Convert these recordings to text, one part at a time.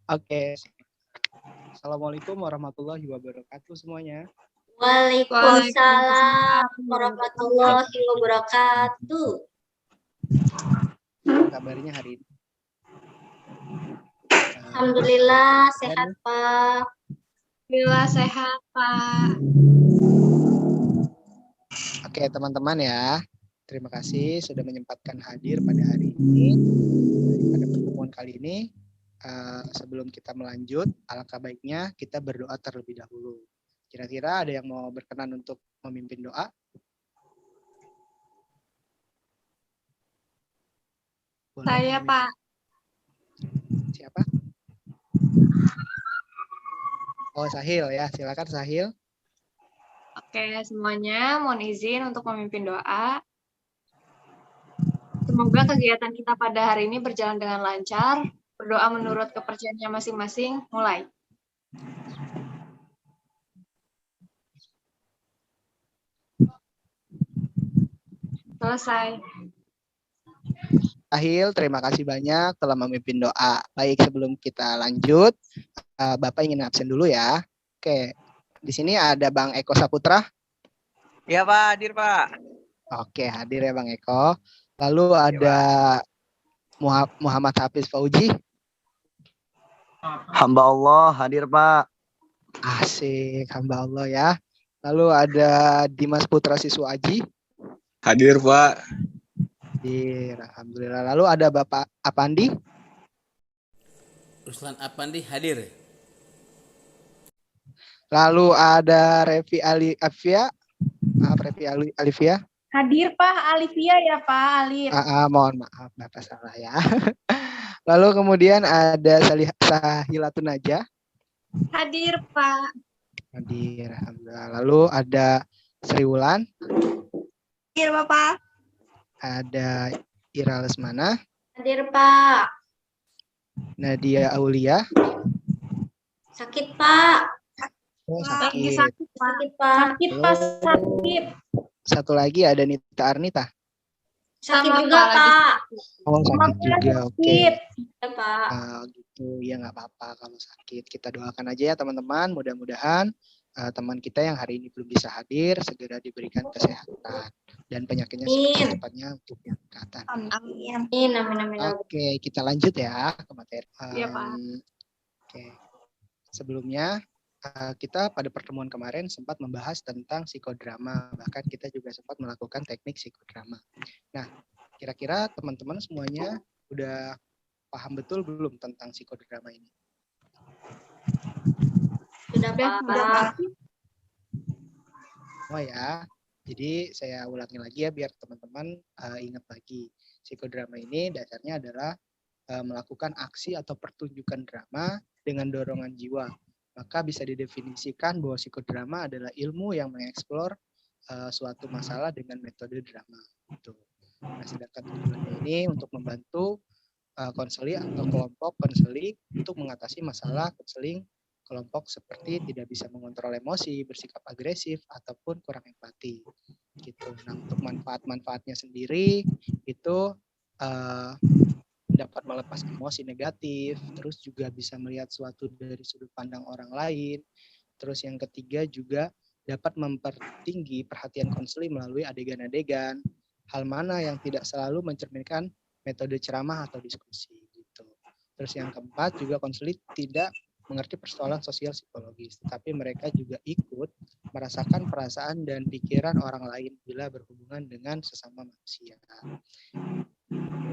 Oke. Assalamualaikum warahmatullahi wabarakatuh semuanya. Waalaikumsalam warahmatullahi wabarakatuh. Kabarnya hari ini? Alhamdulillah sehat, Pak. Alhamdulillah sehat, Pak. Oke, teman-teman ya. Terima kasih sudah menyempatkan hadir pada hari ini. Pada pertemuan kali ini, sebelum kita melanjut, alangkah baiknya kita berdoa terlebih dahulu. Kira-kira ada yang mau berkenan untuk memimpin doa? Boleh, Saya, Pak. Siapa? Oh, Sahil ya. Silakan Sahil. Oke, semuanya mohon izin untuk memimpin doa. Semoga kegiatan kita pada hari ini berjalan dengan lancar. Berdoa menurut kepercayaannya masing-masing. Mulai. Selesai. Sahil, terima kasih banyak telah memimpin doa. Baik, sebelum kita lanjut, Bapak ingin absen dulu ya. Oke, di sini ada Bang Eko Saputra. Iya Pak, hadir Pak. Oke, hadir ya Bang Eko. Lalu ada Muhammad Hafiz Fauji. Hamba Allah, hadir Pak. Asik, hamba Allah ya. Lalu ada Dimas Putra Siswaji. Hadir Pak. Hadir, alhamdulillah. Lalu ada Bapak Apandi. Ruslan Apandi hadir. Lalu ada Revi Alivia. Maaf, Revi Alivia. Hadir Pak, Alivia ya Pak, Alif. Mohon maaf, Bapak salah ya. Lalu kemudian ada Sahilatun Najah. Hadir, Pak. Hadir, alhamdulillah. Lalu ada Sri Wulan. Hadir Bapak. Ada Ira Lesmana. Hadir, Pak. Nadia Aulia. Sakit, Pak. Oh, Sakit, sakit. Sakit, Pak. Sakit Pak, sakit. Satu lagi ada Nita Arnita. Sakit Sama, juga, Pak. Pak. Oh, sakit juga. Oke. Sakit. Ya, Pak. Gitu ya, nggak apa-apa kalau sakit. Kita doakan aja ya teman-teman. Mudah-mudahan teman kita yang hari ini belum bisa hadir segera diberikan kesehatan dan penyakitnya secepatnya untuk kesehatan. Amin. Amin, amin, amin. Oke, kita lanjut ya ke materi. Iya, Pak. Oke. Sebelumnya kita pada pertemuan kemarin sempat membahas tentang psikodrama, bahkan kita juga sempat melakukan teknik psikodrama. Nah, kira-kira teman-teman semuanya udah paham betul belum tentang psikodrama ini? Sudah, Pak. Oh ya, jadi saya ulangi lagi ya biar teman-teman ingat lagi. Psikodrama ini dasarnya adalah melakukan aksi atau pertunjukan drama dengan dorongan jiwa. Maka bisa didefinisikan bahwa psikodrama adalah ilmu yang mengeksplor suatu masalah dengan metode drama. Gitu. Nah, sedangkan tujuannya ini untuk membantu konseling atau kelompok konseling untuk mengatasi masalah konseling kelompok seperti tidak bisa mengontrol emosi, bersikap agresif, ataupun kurang empati. Gitu. Nah, untuk manfaat-manfaatnya sendiri itu dapat melepas emosi negatif, terus juga bisa melihat suatu dari sudut pandang orang lain. Terus yang ketiga juga dapat mempertinggi perhatian konseling melalui adegan-adegan, hal mana yang tidak selalu mencerminkan metode ceramah atau diskusi gitu. Terus yang keempat juga konseling tidak mengerti persoalan sosial psikologis, tetapi mereka juga ikut merasakan perasaan dan pikiran orang lain bila berhubungan dengan sesama manusia.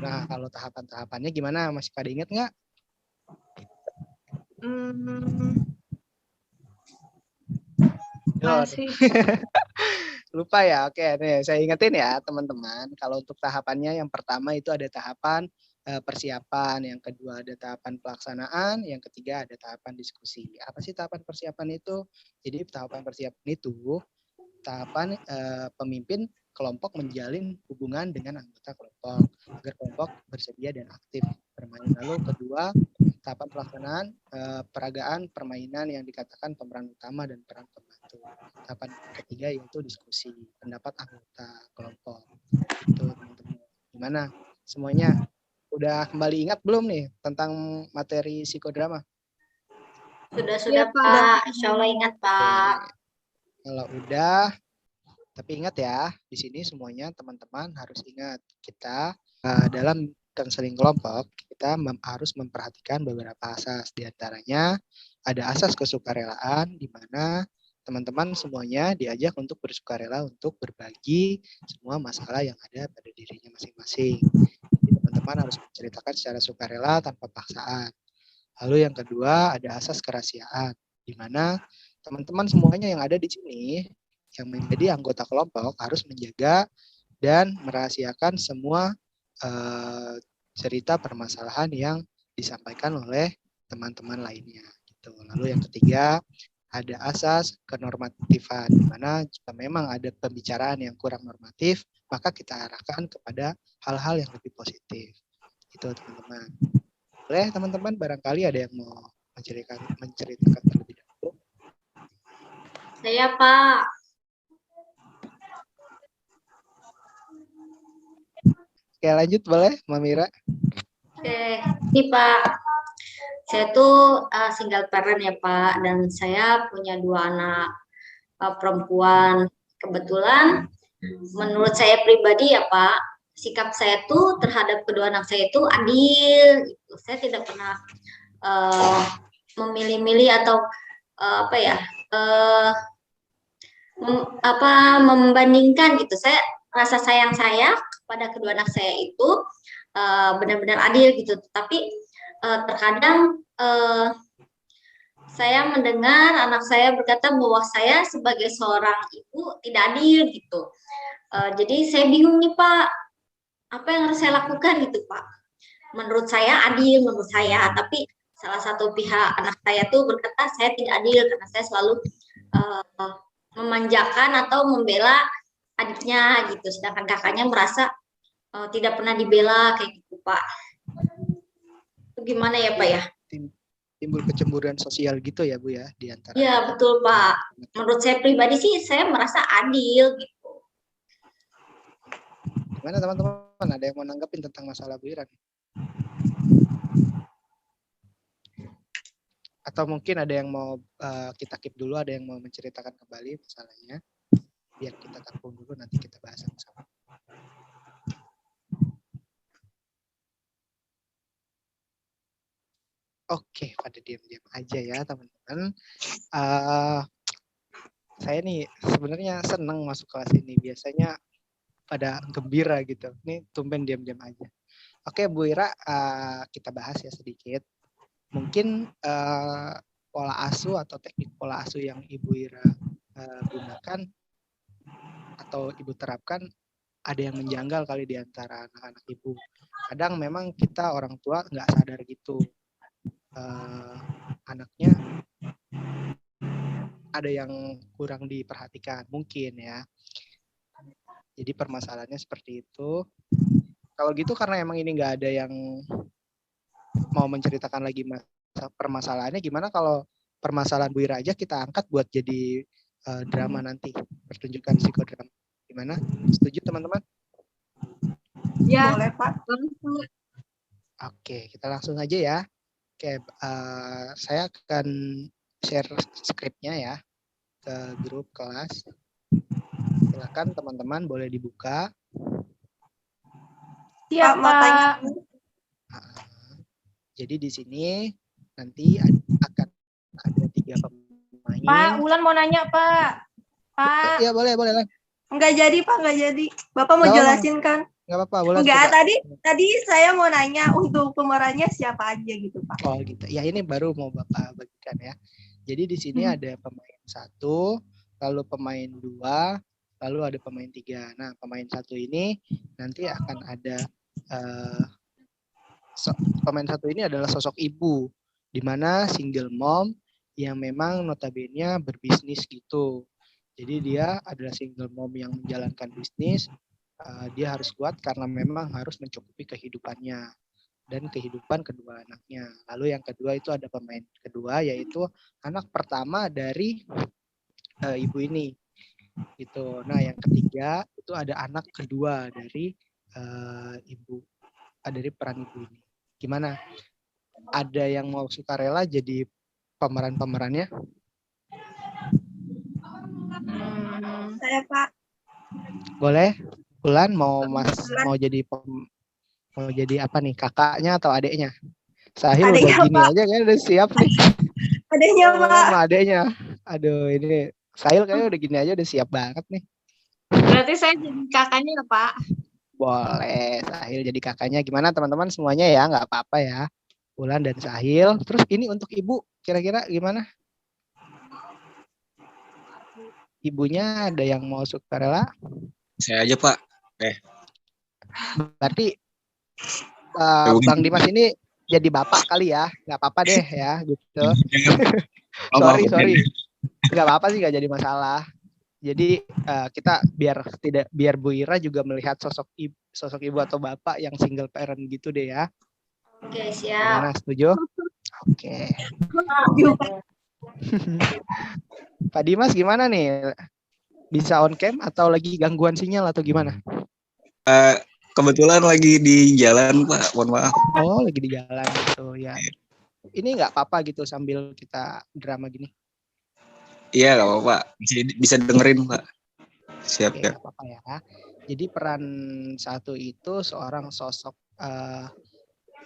Nah, kalau tahapan-tahapannya gimana? Masih pada ingat nggak? Masih. Lupa ya? Oke, nih saya ingetin ya teman-teman. Kalau untuk tahapannya yang pertama itu ada tahapan persiapan, yang kedua ada tahapan pelaksanaan, yang ketiga ada tahapan diskusi. Apa sih tahapan persiapan itu? Jadi tahapan persiapan itu tahapan pemimpin kelompok menjalin hubungan dengan anggota kelompok agar kelompok bersedia dan aktif bermain. Lalu kedua, tahapan pelaksanaan peragaan permainan yang dikatakan pemeran utama dan peran pembantu. Tahapan ketiga yaitu diskusi pendapat anggota kelompok. Itu teman-teman. Gimana? Semuanya udah kembali ingat belum nih tentang materi psikodrama? Sudah, Iya, Pak. Insya Allah ingat, Pak. Kalau udah, tapi ingat ya, di sini semuanya teman-teman harus ingat kita dalam konseling kelompok kita harus memperhatikan beberapa asas. Di antaranya ada asas kesukarelaan di mana teman-teman semuanya diajak untuk bersukarela untuk berbagi semua masalah yang ada pada dirinya masing-masing. Jadi teman-teman harus menceritakan secara sukarela tanpa paksaan. Lalu yang kedua ada asas kerahasiaan, di mana teman-teman semuanya yang ada di sini yang menjadi anggota kelompok harus menjaga dan merahasiakan semua cerita permasalahan yang disampaikan oleh teman-teman lainnya. Gitu. Lalu yang ketiga ada asas kenormatifan, di mana jika memang ada pembicaraan yang kurang normatif, maka kita arahkan kepada hal-hal yang lebih positif. Itu teman-teman. Boleh teman-teman, barangkali ada yang mau menceritakan terlebih dahulu. Saya, Pak. Oke, lanjut boleh, Mamira. Oke, ini Pak. Saya tuh single parent ya Pak, dan saya punya 2 anak perempuan. Kebetulan menurut saya pribadi ya Pak, sikap saya tuh terhadap kedua anak saya itu adil. Gitu. Saya tidak pernah memilih-milih atau membandingkan gitu. Saya rasa sayang saya kepada kedua anak saya itu benar-benar adil gitu. Tapi terkadang saya mendengar anak saya berkata bahwa saya sebagai seorang ibu tidak adil gitu. Jadi saya bingung nih Pak, apa yang harus saya lakukan gitu Pak. Menurut saya adil, menurut saya, tapi salah satu pihak anak saya tuh berkata saya tidak adil karena saya selalu memanjakan atau membela adiknya gitu, sedangkan kakaknya merasa tidak pernah dibela kayak gitu Pak. Itu gimana ya Pak ya? Timbul kecemburuan sosial gitu ya Bu ya di antara. Iya betul Pak. Menurut saya pribadi sih saya merasa adil gitu. Gimana teman-teman? Ada yang mau nanggapin tentang masalah Bu Ira? Atau mungkin ada yang mau kita keep dulu, ada yang mau menceritakan kembali masalahnya, biar kita tampung dulu, nanti kita bahas sama-sama. Oke, pada diam-diam aja ya teman-teman. Saya nih sebenarnya senang masuk kelas ini, biasanya pada gembira gitu. Ini tumben diam-diam aja. Oke Bu Ira, kita bahas ya sedikit. Mungkin pola asuh atau teknik pola asuh yang Ibu Ira gunakan atau Ibu terapkan ada yang menjanggal kali di antara anak-anak Ibu. Kadang memang kita orang tua nggak sadar gitu. Anaknya ada yang kurang diperhatikan mungkin ya. Jadi permasalahannya seperti itu. Kalau gitu karena emang ini nggak ada yang mau menceritakan lagi permasalahannya, gimana kalau permasalahan Bu Ira aja kita angkat buat jadi drama nanti, pertunjukan psikodrama. Gimana? Setuju teman-teman? Ya. Boleh Pak. Oke, kita langsung aja ya. Oke, saya akan share skripnya ya ke grup kelas. Silakan teman-teman boleh dibuka. Siap Pak. Jadi di sini nanti akan ada 3 pemain. Pak, Ulan mau nanya Pak. Pak. Iya boleh lah. Enggak jadi Pak, enggak jadi. Bapak mau jelasin kan? Enggak apa-apa, boleh. Enggak, tadi saya mau nanya untuk pemerannya siapa aja gitu Pak. Oh gitu. Ya ini baru mau Bapak bagikan ya. Jadi di sini ada pemain 1, lalu pemain 2, lalu ada pemain 3. Nah, pemain 1 ini nanti akan ada pemain 1 ini adalah sosok ibu, di mana single mom yang memang notabene berbisnis gitu. Jadi dia adalah single mom yang menjalankan bisnis. Dia harus kuat karena memang harus mencukupi kehidupannya dan kehidupan kedua anaknya. Lalu yang kedua itu ada pemain kedua, yaitu anak pertama dari ibu ini. Gitu. Nah, yang ketiga itu ada anak kedua dari dari peran ibu ini. Gimana? Ada yang mau sukarela jadi pemeran-pemerannya? Saya Pak. Boleh? Bulan mau Bulan. mau jadi apa nih? Kakaknya atau adiknya? Sahil udah Adiknya, gini Pak. aja kan udah siap nih. Adanya Oh, Pak. sama adiknya. Aduh, ini Sahil kayaknya udah gini aja udah siap banget nih. Berarti saya jadi kakaknya ya, Pak? Boleh, Sahil jadi kakaknya. Gimana teman-teman semuanya ya? Nggak apa-apa ya. Bulan dan Sahil. Terus ini untuk ibu, kira-kira gimana? Ibunya ada yang mau sukarela? Saya aja, Pak. Berarti Bukan. Bang Dimas ini jadi bapak kali ya? Nggak apa-apa deh ya, gitu. Jangan. Sorry. Nggak apa-apa sih, nggak jadi masalah. Jadi kita biar Bu Ira juga melihat sosok ibu atau bapak yang single parent gitu deh ya. Oke, siap. Gimana, setuju? Oke. Pak Dimas gimana nih? Bisa on cam atau lagi gangguan sinyal atau gimana? Kebetulan lagi di jalan, Pak. Mohon maaf. Oh, lagi di jalan gitu ya. Ini nggak apa-apa gitu sambil kita drama gini. Iya, nggak apa-apa. Bisa dengerin, Pak. Siap, Oke, ya. nggak apa-apa ya. Jadi peran satu itu seorang sosok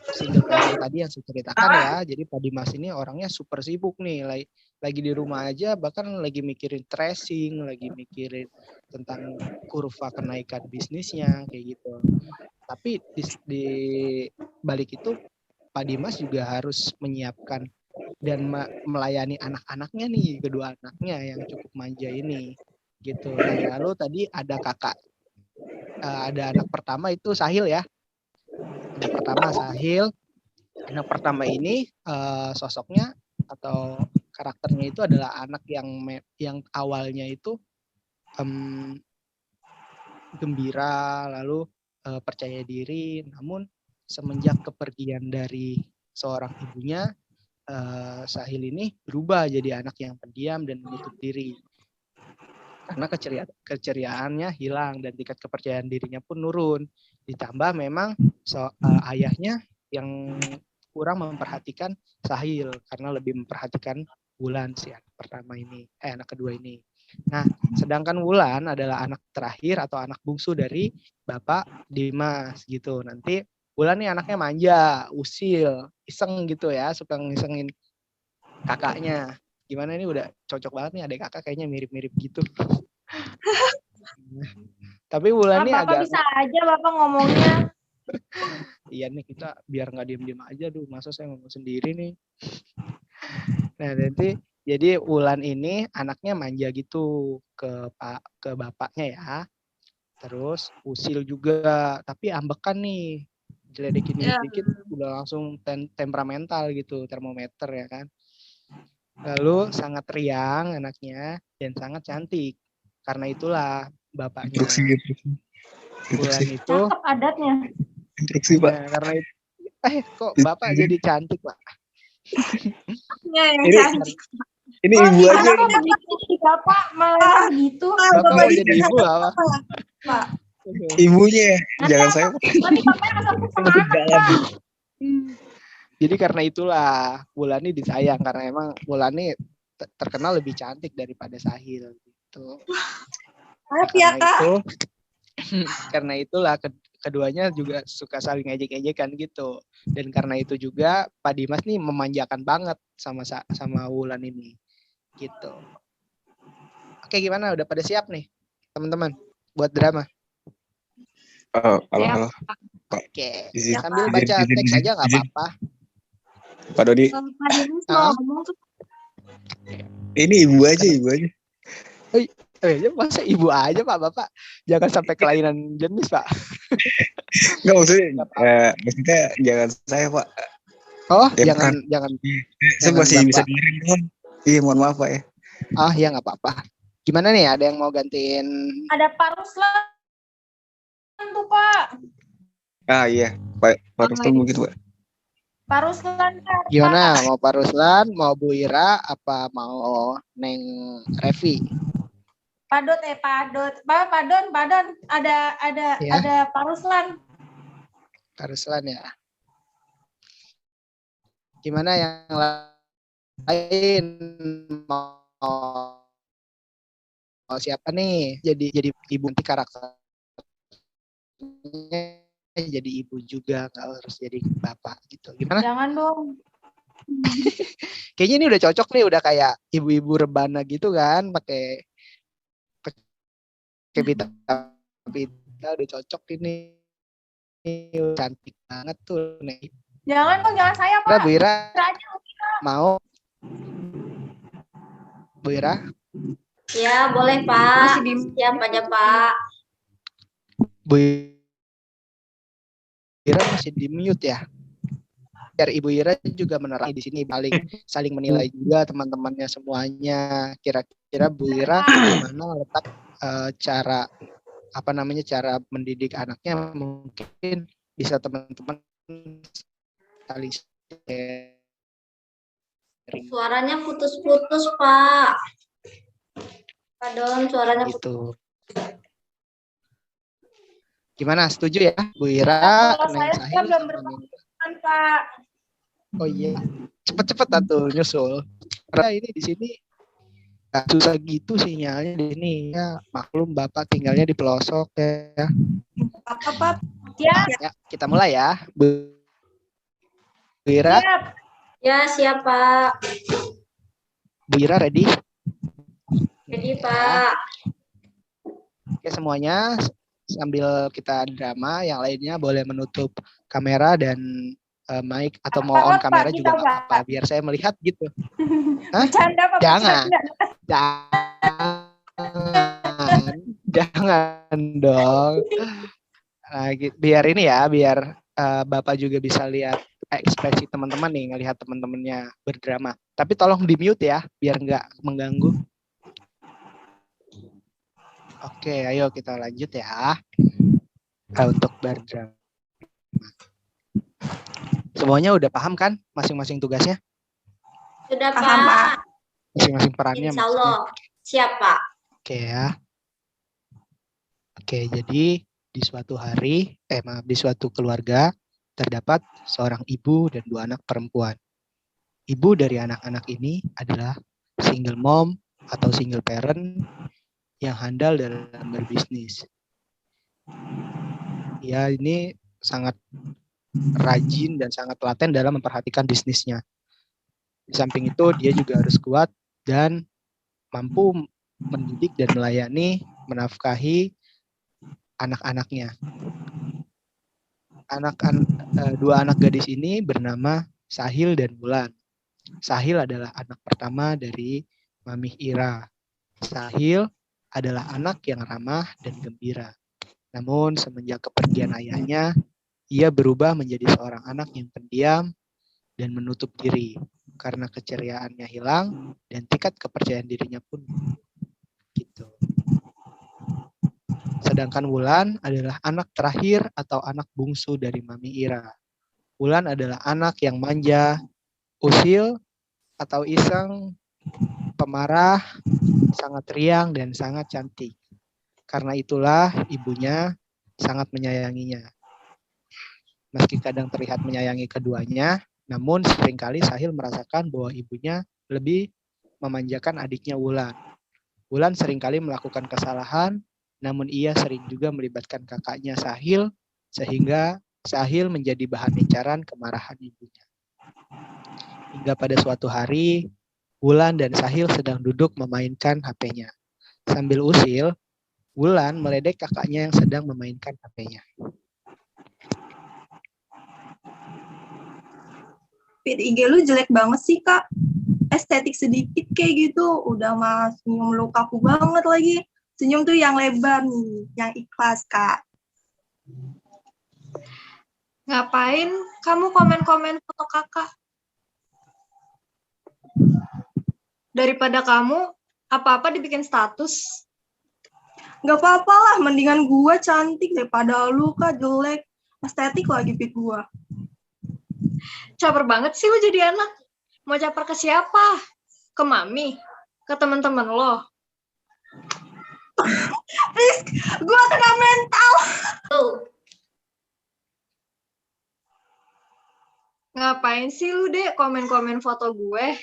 single parent tadi yang saya ceritakan ya. Jadi Pak Dimas ini orangnya super sibuk nih. Lagi di rumah aja bahkan lagi mikirin tracing, lagi mikirin tentang kurva kenaikan bisnisnya kayak gitu. Tapi di balik itu Pak Dimas juga harus menyiapkan dan melayani anak-anaknya nih, kedua anaknya yang cukup manja ini gitu. Dan lalu tadi ada kakak, ada anak pertama itu Sahil ya. Anak pertama Sahil. Anak pertama ini sosoknya atau karakternya itu adalah anak yang awalnya itu gembira, lalu percaya diri, namun semenjak kepergian dari seorang ibunya, Sahil ini berubah jadi anak yang pendiam dan menutup diri. Karena keceriaannya hilang dan tingkat kepercayaan dirinya pun nurun. Ditambah memang ayahnya yang kurang memperhatikan Sahil karena lebih memperhatikan Wulan si anak kedua ini. Nah, sedangkan Wulan adalah anak terakhir atau anak bungsu dari Bapak Dimas gitu. Nanti Wulan nih anaknya manja, usil, iseng gitu ya, suka ngisengin kakaknya. Gimana ini udah cocok banget nih adik kakak kayaknya mirip-mirip gitu. Tapi Wulan nih agak bisa aja Bapak ngomongnya. Iya nih kita biar nggak diem-diem aja masa saya ngomong sendiri nih. Nah nanti jadi Wulan ini anaknya manja gitu ke bapaknya ya. Terus usil juga, tapi ambekan nih. Diledekin dikit udah langsung temperamental gitu, termometer ya kan. Lalu sangat riang anaknya dan sangat cantik. Karena itulah bapaknya Wulan itu Adatnya. Instruksi, Pak. Nah, karena itu kok bapak jadi cantik, Pak? Ini ibu aja. Bapak malah gitu. Bapak mau jadi ibu apa? Pak. Ibunya, jangan saya. Nanti bapaknya langsung Jadi karena itulah Wulani disayang karena emang Wulani terkenal lebih cantik daripada Sahil gitu. Karena itulah keduanya juga suka saling ejek-ejekan gitu. Dan karena itu juga Pak Dimas nih memanjakan banget sama Wulan ini gitu. Oke, gimana? Udah pada siap nih teman-teman buat drama? Halo. Oke, sambil baca teks aja nggak apa-apa. Pak Dodi. Ini ibu aja. Masa ibu aja Pak, Bapak jangan sampai kelainan jenis Pak. Enggak maksudnya jangan saya Pak. Oh ya, jangan. Saya masih Bapak. Bisa dengerin kan? Iya mohon maaf Pak ya. Ya nggak apa-apa. Gimana nih, ada yang mau gantiin? Ada Pak Ruslan tuh Pak. Iya Pak Ruslan mungkin Pak. Pak Ruslan kan. Gimana, mau Pak Ruslan, mau Bu Ira, apa mau Neng Revi? Padon. Ada Ya. ada Pak Ruslan. Pak Ruslan ya. Gimana yang lain mau siapa nih jadi ibu, nanti karakternya jadi ibu juga, kalau harus jadi bapak gitu. Gimana? Jangan dong. Kayaknya ini udah cocok nih, udah kayak ibu-ibu rebana gitu kan, pakai pita udah cocok ini. Cantik banget tuh nih. Jangan dong, jangan saya, Pak. Bu Ira Aja. mau? Bu Ira? Ya, boleh Pak. Masih di Siap aja Pak. Bu Ira masih di mute ya? Biar Ibu Ira juga menerangkan di sini, saling menilai juga teman-temannya semuanya. Kira-kira Bu Ira gimana letak cara mendidik anaknya, mungkin bisa teman-teman saling sharing Suaranya putus-putus Pak. Pak Don, suaranya putus. gitu. Gimana, setuju ya Bu Ira? Kalau saya Sahil belum sama berpengalaman, Pak. Oh iya, cepet-cepet atuh nyusul. Karena ini di sini nggak susah gitu sinyalnya di sini ya. Maklum Bapak tinggalnya di pelosok ya. Apa, Pak? Ya, kita mulai ya. Bu Ira, Siap. Ya, siap Pak. Bu Ira ready? Jadi Pak. Oke semuanya, sambil kita drama, yang lainnya boleh menutup kamera dan mic, atau mau on kamera juga nggak apa-apa, biar saya melihat gitu. Hah? Bercanda, Pak. Jangan. Bercanda. Jangan dong. Nah, biar ini ya, biar Bapak juga bisa lihat ekspresi teman-teman nih, ngelihat teman-temannya berdrama. Tapi tolong di mute ya, biar nggak mengganggu. Oke, ayo kita lanjut ya. Untuk berdrama. Semuanya udah paham kan masing-masing tugasnya? Sudah Paham, Pak. Pak. Masing-masing perannya Insya Allah. Siap Pak. Oke ya. Oke, jadi di suatu keluarga terdapat seorang ibu dan 2 anak perempuan. Ibu dari anak-anak ini adalah single mom atau single parent yang handal dalam berbisnis. Ya, ini sangat rajin dan sangat telaten dalam memperhatikan bisnisnya. Di samping itu, dia juga harus kuat dan mampu mendidik dan melayani, menafkahi anak-anaknya. 2 anak gadis ini bernama Sahil dan Wulan. Sahil adalah anak pertama dari Mamih Ira. Sahil adalah anak yang ramah dan gembira. Namun semenjak kepergian ayahnya, ia berubah menjadi seorang anak yang pendiam dan menutup diri karena keceriaannya hilang dan tingkat kepercayaan dirinya pun gitu. Sedangkan Wulan adalah anak terakhir atau anak bungsu dari Mami Ira. Wulan adalah anak yang manja, usil atau iseng, pemarah, sangat riang dan sangat cantik. Karena itulah ibunya sangat menyayanginya. Meski kadang terlihat menyayangi keduanya, namun seringkali Sahil merasakan bahwa ibunya lebih memanjakan adiknya Wulan. Wulan seringkali melakukan kesalahan, namun ia sering juga melibatkan kakaknya Sahil, sehingga Sahil menjadi bahan incaran kemarahan ibunya. Hingga pada suatu hari, Wulan dan Sahil sedang duduk memainkan HP-nya. Sambil usil, Wulan meledek kakaknya yang sedang memainkan HP-nya. Feed IG lu jelek banget sih, Kak. Estetik sedikit kayak gitu. Udah mah senyum lu kaku banget lagi. Senyum tuh yang lebar nih, yang ikhlas, Kak. Ngapain kamu komen-komen foto kakak? Daripada kamu apa-apa dibikin status. Gak apa-apa lah, mendingan gua cantik daripada lu, Kak, jelek. Estetik lagi feed gua. Caper banget sih lu jadi anak. Mau caper ke siapa? Ke mami? Ke teman-teman lo? Please, gua kena mental. Tuh. Ngapain sih lu dek komen-komen foto gue?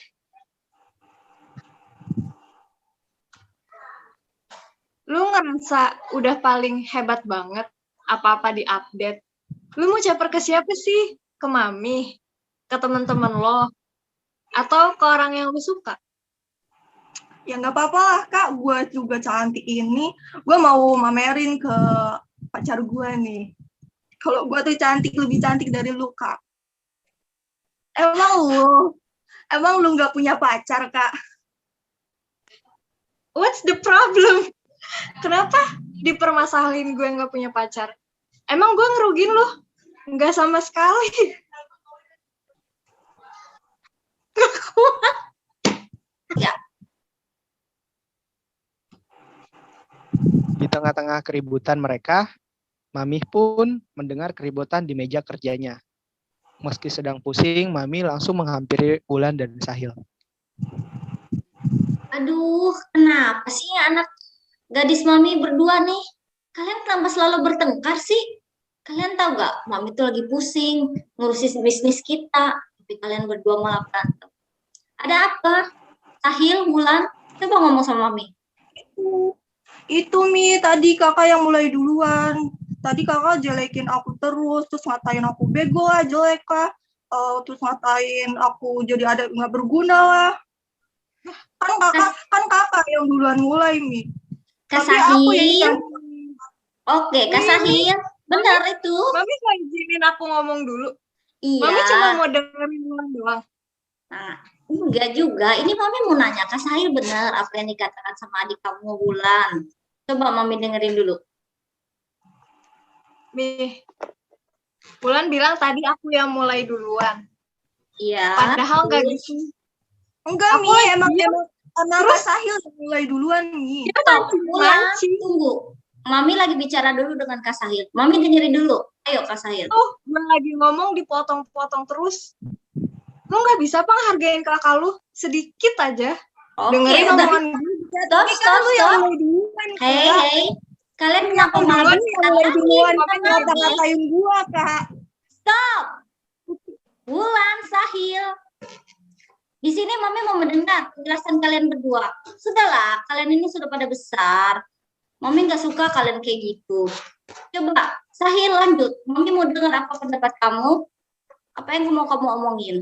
lu ngerasa udah paling hebat banget, apa-apa di-update. Lu mau caper ke siapa sih? Ke mami? Ke teman-teman lo? Atau ke orang yang lu suka? Ya nggak apa-apa lah Kak, gue juga cantik ini, gue mau mamerin ke pacar gue nih. Kalau gue tuh cantik, lebih cantik dari lu Kak. Emang lu nggak punya pacar Kak? What's the problem? Kenapa dipermasalahin gue nggak punya pacar? Emang gue ngerugin lu? Nggak sama sekali. Ya, Di tengah-tengah keributan mereka, Mami pun mendengar keributan di meja kerjanya. Meski sedang pusing, Mami langsung menghampiri Wulan dan Sahil. aduh, kenapa sih anak gadis mami berdua nih? Kalian kenapa selalu bertengkar sih? Kalian tahu gak, mami tuh lagi pusing ngurusin bisnis kita, tapi kalian berdua malah berantem. Ada apa? Sahil, Wulan, coba ngomong sama mami. Itu Mi, tadi kakak yang mulai duluan. Tadi kakak jelekin aku terus ngatain aku bego lah, jelek lah. Terus ngatain aku jadi ada nggak berguna lah. Kan kakak yang duluan mulai Mi. Kak Tapi aku Sahil, oke, Kak Sahil, benar itu. Mami mau izinin aku ngomong dulu. Iya. Mami cuma mau dengerin Wulan doang. Nah, enggak juga. Ini mami mau nanya, Kak Sahil benar apa yang dikatakan sama adik kamu Wulan. Coba mami dengerin dulu. Mi, Wulan bilang tadi aku yang mulai duluan. Iya. Padahal nggak gitu. Enggak Aku Mi, lagi emang diam. Kak Sahil yang mulai duluan Mi. Dia Stop, Wulan, mancing. tunggu. Mami lagi bicara dulu dengan Kak Sahil. Mami dengerin dulu. Ayo Kak Sahil. Gue lagi ngomong dipotong-potong terus. Lu nggak bisa apa ngehargain kakak lu sedikit aja. Oke, Dengerin udah. omongan gue. Stop, stop, Lu yang stop. mulai duluan. Hei, Kak. hei. Kalian kenapa malah Lu yang mulai duluan kan berkata-kata? ngata-ngatain gua Kak. Stop. Wulan, Sahil. Di sini Mami mau mendengar penjelasan kalian berdua. Sudahlah, kalian ini sudah pada besar. Mami nggak suka kalian kayak gitu. Coba, Sahil lanjut. Mami mau dengar apa pendapat kamu. Apa yang mau kamu omongin?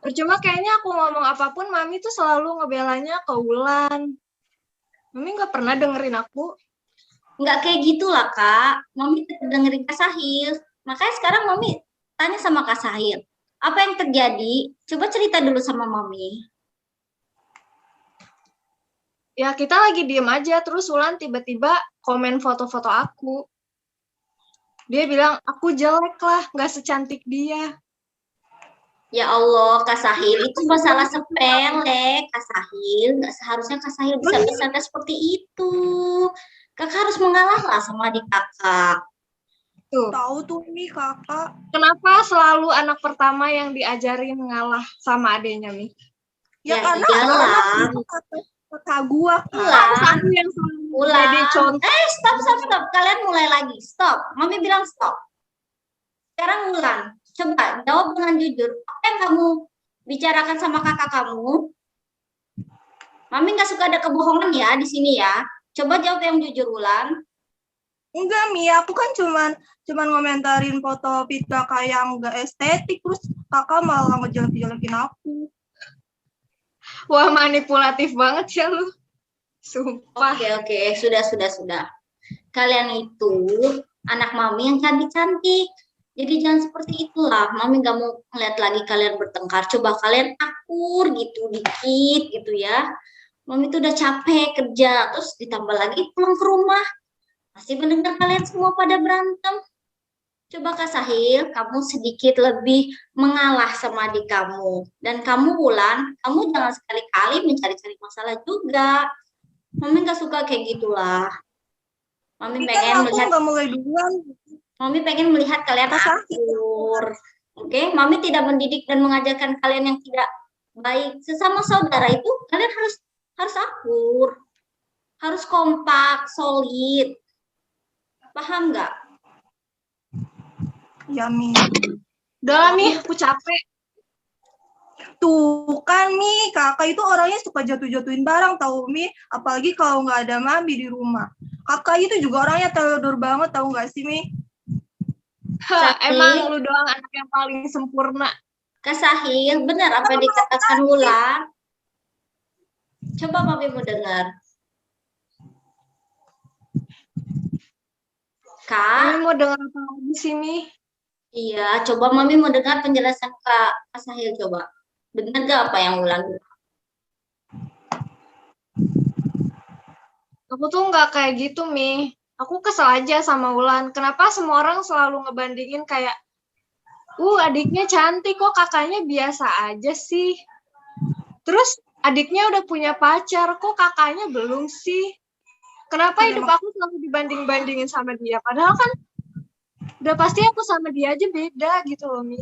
Percuma kayaknya aku ngomong apapun, Mami tuh selalu ngebelanya ke Wulan. Mami nggak pernah dengerin aku. Nggak kayak gitulah, Kak. Mami tetap dengerin Kak Sahil. Makanya sekarang Mami tanya sama Kak Sahil. Apa yang terjadi? Coba cerita dulu sama Mami. Ya kita lagi diem aja, terus Wulan tiba-tiba komen foto-foto aku. Dia bilang, aku jelek lah, nggak secantik dia. Ya Allah, Kak Sahil, itu masalah sepele, Kak Sahil. Nggak seharusnya Kak Sahil bisa bercanda seperti itu. Kakak harus mengalah lah sama adik kakak. Tuh. Tahu tuh Mi kakak. Kenapa selalu anak pertama yang diajarin ngalah sama adenya, Mi? Ya, karena iyalah. kakak gua Kak. Wulan, Aku yang selalu Wulan. jadi contoh. Stop. Kalian mulai lagi. Stop. Mami bilang stop. Sekarang Wulan, coba jawab dengan jujur. Apa yang kamu bicarakan sama kakak kamu? Mami nggak suka ada kebohongan ya di sini ya. Coba jawab yang jujur, Wulan. Enggak Mi, aku kan cuman ngomentarin foto fit kakak yang enggak estetik, terus kakak malah ngejelek-jelekin aku. Wah, manipulatif banget ya lu. Sumpah. Oke. Sudah. Kalian itu anak Mami yang cantik-cantik. Jadi jangan seperti itulah. Mami nggak mau ngeliat lagi kalian bertengkar. Coba kalian akur gitu, dikit gitu ya. Mami tuh udah capek kerja. Terus ditambah lagi pulang ke rumah. Masih mendengar kalian semua pada berantem. Coba Kak Sahil, kamu sedikit lebih mengalah sama adik kamu. Dan kamu Wulan, kamu jangan sekali-kali mencari-cari masalah juga. Mami nggak suka kayak gitulah. Mami pengen Aku melihat, nggak mulai duluan. Mami pengen melihat kalian Kak Sahil. akur. Oke, Mami tidak mendidik dan mengajarkan kalian yang tidak baik. Sesama saudara itu kalian harus akur, harus kompak, solid. Paham nggak? Ya Mi. Udah lah, Mi, aku capek. Tuh kan Mi, kakak itu orangnya suka jatuh-jatuhin barang tahu Mi, apalagi kalau nggak ada Mami di rumah. Kakak itu juga orangnya teledor banget tahu nggak sih Mi? Emang lu doang anak yang paling sempurna. Kak Sahil, benar apa yang dikatakan Wulan? Coba Mami mau dengar. Mami Kak, mau dengar apa lagi sih, Mi? iya, coba Mami mau dengar penjelasan Kak Sahil coba. Benar gak apa yang Wulan bilang? Aku tuh nggak kayak gitu, Mi. Aku kesel aja sama Wulan. Kenapa semua orang selalu ngebandingin kayak, adiknya cantik kok, kakaknya biasa aja sih. Terus adiknya udah punya pacar, kok kakaknya belum sih? Kenapa hidup aku selalu dibanding-bandingin sama dia? Padahal kan udah pasti aku sama dia aja beda gitu loh, Mi.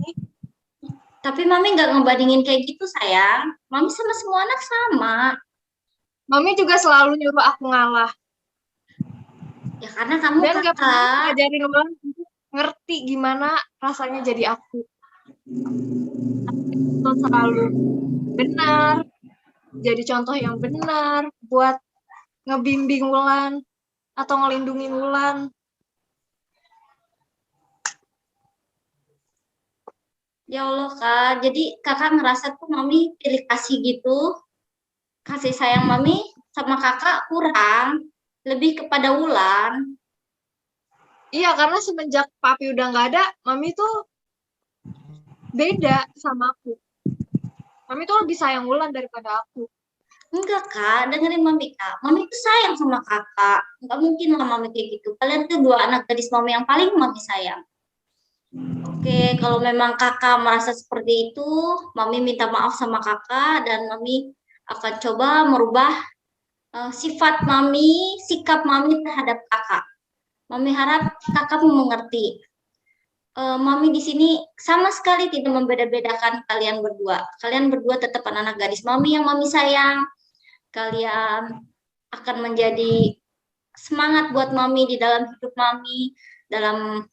Tapi Mami nggak ngebandingin kayak gitu sayang. Mami sama semua anak sama. Mami juga selalu nyuruh aku ngalah. Ya karena kamu Dan gak pernah kakak. ngajarin Wulan untuk ngerti gimana rasanya jadi aku. Aku selalu benar, jadi contoh yang benar buat ngebimbing Wulan atau ngelindungin Wulan. Ya Allah Kak, jadi kakak ngerasa tuh Mami pilih kasih gitu. Kasih sayang Mami sama kakak kurang. Lebih kepada Wulan. Iya, karena semenjak papi udah nggak ada, Mami tuh beda sama aku. Mami tuh lebih sayang Wulan daripada aku. Enggak Kak, dengerin Mami Kak. Mami tuh sayang sama kakak. Enggak mungkin lah Mami kayak gitu. Kalian tuh dua anak gadis Mami yang paling Mami sayang. Oke, kalau memang kakak merasa seperti itu, Mami minta maaf sama kakak dan Mami akan coba merubah sifat Mami, sikap Mami terhadap kakak. Mami harap kakak mengerti. Mami di sini sama sekali tidak membeda-bedakan kalian berdua. Kalian berdua tetap anak gadis Mami yang Mami sayang. Kalian akan menjadi semangat buat Mami di dalam hidup Mami, dalam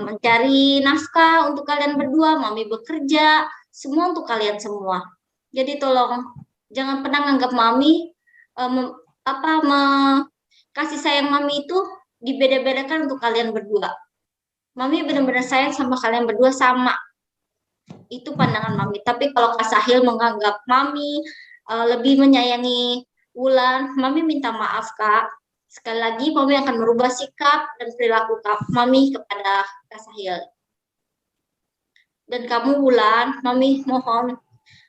mencari nafkah untuk kalian berdua, Mami bekerja, semua untuk kalian semua. Jadi tolong jangan pernah nganggap Mami kasih sayang Mami itu dibeda-bedakan untuk kalian berdua. Mami benar-benar sayang sama kalian berdua sama. Itu pandangan Mami. Tapi kalau Kak Sahil menganggap Mami lebih menyayangi Wulan, Mami minta maaf Kak. Sekali lagi, Mami akan merubah sikap dan perilaku Mami kepada Kak Sahil. Dan kamu, Wulan, Mami mohon,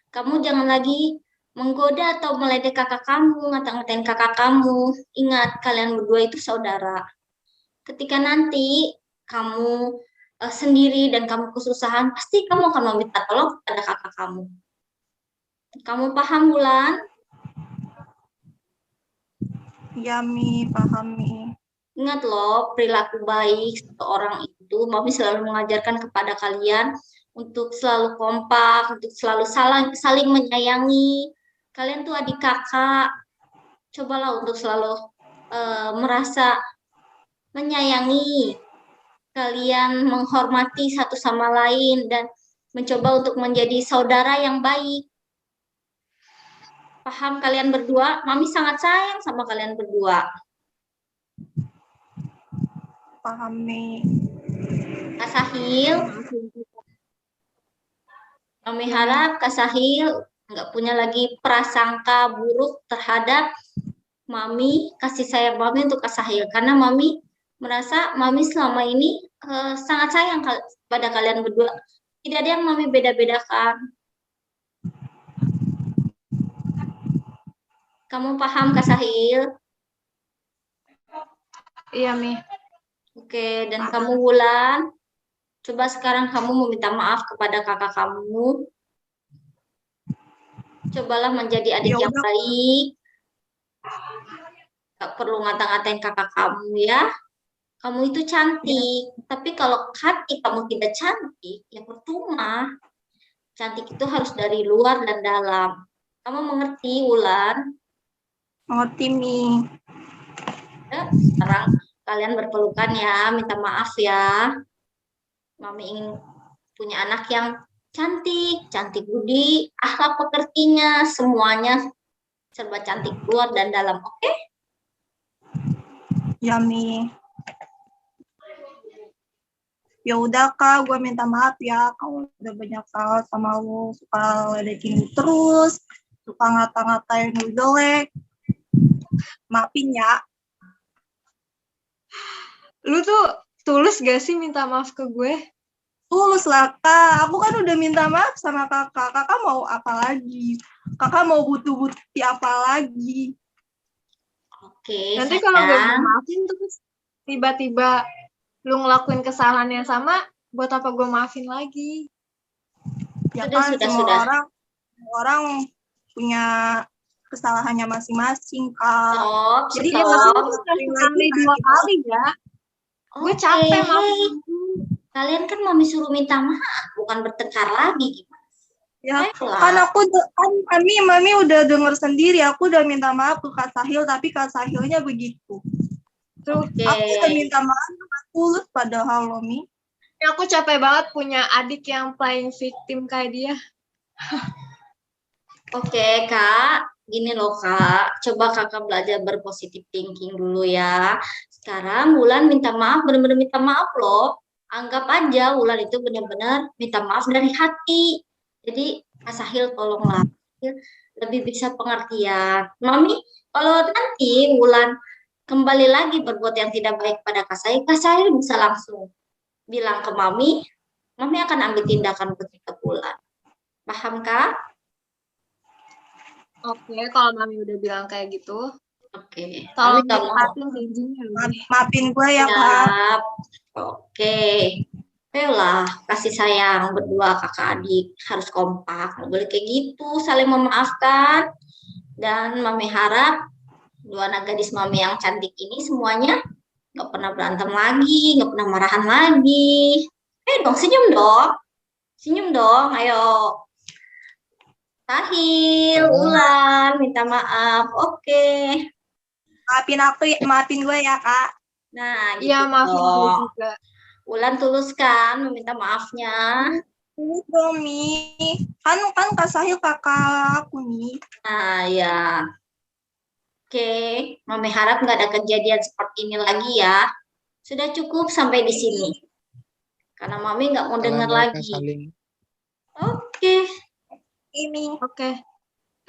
kamu jangan lagi menggoda atau meledek kakak kamu, ngata-ngatain kakak kamu. Ingat, kalian berdua itu saudara. Ketika nanti kamu sendiri dan kamu kesusahan, pasti kamu akan meminta tolong kepada kakak kamu. Kamu paham, Wulan? Ya Mi, paham Mi. Ingat loh, perilaku baik seseorang itu, Mami selalu mengajarkan kepada kalian untuk selalu kompak, untuk selalu saling menyayangi. Kalian tuh adik kakak, cobalah untuk selalu merasa menyayangi. Kalian menghormati satu sama lain dan mencoba untuk menjadi saudara yang baik. Paham kalian berdua? Mami sangat sayang sama kalian berdua. Paham Mi. Kak Sahil, Mami harap Kak Sahil nggak punya lagi prasangka buruk terhadap Mami, kasih sayang Mami untuk Kak Sahil. Karena Mami merasa Mami selama ini sangat sayang pada kalian berdua. Tidak ada yang Mami beda-bedakan. Kamu paham Kak Sahil? Iya, Mi. Oke, dan kamu Wulan, coba sekarang kamu meminta maaf kepada kakak kamu. Cobalah menjadi adik yang baik. Gak perlu ngata-ngatain kakak kamu ya. Kamu itu cantik. Tapi kalau hati kamu tidak cantik, ya percuma. Cantik itu harus dari luar dan dalam. Kamu mengerti, Wulan? Mengerti Mi. Sekarang kalian berpelukan ya, minta maaf ya. Mami ingin punya anak yang cantik, cantik budi, akhlak pekertinya, semuanya serba cantik luar dan dalam. Oke? Ya, Mi. Ya udah Kak, gue minta maaf ya kalau udah banyak salah sama lu, suka ledekin lu terus, suka ngata-ngatain lu jelek. Maafin ya. Lu tuh tulus gak sih minta maaf ke gue? Tulus lah Kak, aku kan udah minta maaf sama kakak. Kakak mau apa lagi? Kakak mau butuh bukti apa lagi? Oke, Nanti kalau gak gue sayang. maafin terus tiba-tiba lu ngelakuin kesalahan yang sama, buat apa gue maafin lagi? Ya Sudah, kan sudah, semua sudah. orang punya kesalahannya masing-masing Kak. Stop, Jadi Iya, kalau maksudnya stop. tuh sekali 2 kali ya. Gue Oke, capek maafin hey. lu. Kalian kan mami suruh minta maaf, bukan bertengkar lagi. Ya, Ayolah. kan mami udah denger sendiri, aku udah minta maaf ke Kak Sahil, tapi Kak Sahilnya begitu. Tuh, Oke. Aku udah minta maaf dengan tulus padahal loh, Mi. aku capek banget punya adik yang playing victim kayak dia. Oke, Kak. Gini loh, Kak. Coba Kakak belajar berpositif thinking dulu ya. Sekarang Wulan minta maaf, benar-benar minta maaf loh. Anggap aja Wulan itu benar-benar minta maaf dari hati. Jadi, Kak Sahil tolonglah. Lebih bisa pengertian. Mami, kalau nanti Wulan kembali lagi berbuat yang tidak baik pada Kak Sahil bisa langsung bilang ke Mami akan ambil tindakan untuk Wulan. Paham, Kak? Oke, kalau mami udah bilang kayak gitu, Oke. tolong Mami nggak mau. ditepatin janjinya. Maafin gue ya, Kak. Siap. Oke. Ayolah, kasih sayang berdua kakak adik harus kompak. Nggak boleh kayak gitu, saling memaafkan. Dan Mami harap dua anak gadis Mami yang cantik ini semuanya nggak pernah berantem lagi, nggak pernah marahan lagi. Dong, senyum dong. Senyum dong, ayo. Sahil, Wulan, minta maaf. Oke. Maafin gue ya, Kak. Nah, gitu Iya, maafin gue dong. juga. Wulan tulus kan meminta maafnya. Ini dong, Mi. Kan Kak Sahil kakak aku, Mi. Nah, ya. Oke, Mami harap nggak ada kejadian seperti ini lagi ya. Sudah cukup sampai di sini. Karena Mami nggak mau Setelah dengar mereka lagi. saling Oke. Ini. Oke.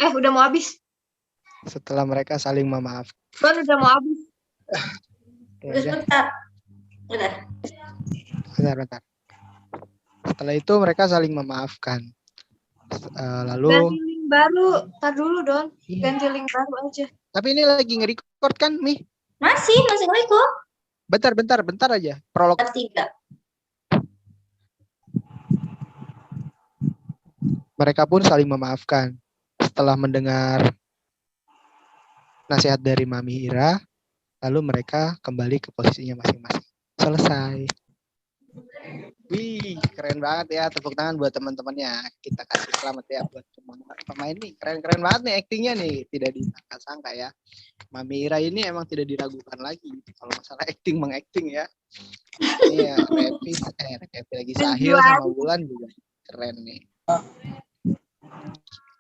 Udah mau habis. setelah mereka saling memaafkan. Ban udah mau habis. Ya Udah udah, sebentar. Udah. bentar. Setelah itu mereka saling memaafkan. Lalu Ganti link baru. Tar dulu, Don. Iya. Ganti link baru aja. Tapi ini lagi nge-record kan, Mi? Masih kok. Bentar aja. Prolog. 3. Mereka pun saling memaafkan. Setelah mendengar nasihat dari Mami Ira, lalu mereka kembali ke posisinya masing-masing. Selesai. Wih, keren banget ya. Tepuk tangan buat teman-temannya. Kita kasih selamat ya buat pemain nih. Keren-keren banget nih aktingnya nih. Tidak disangka-sangka ya. Mami Ira ini emang tidak diragukan lagi. Kalau masalah acting, mengacting ya. Ini ya, Revi lagi Sahil sama Wulan juga keren nih.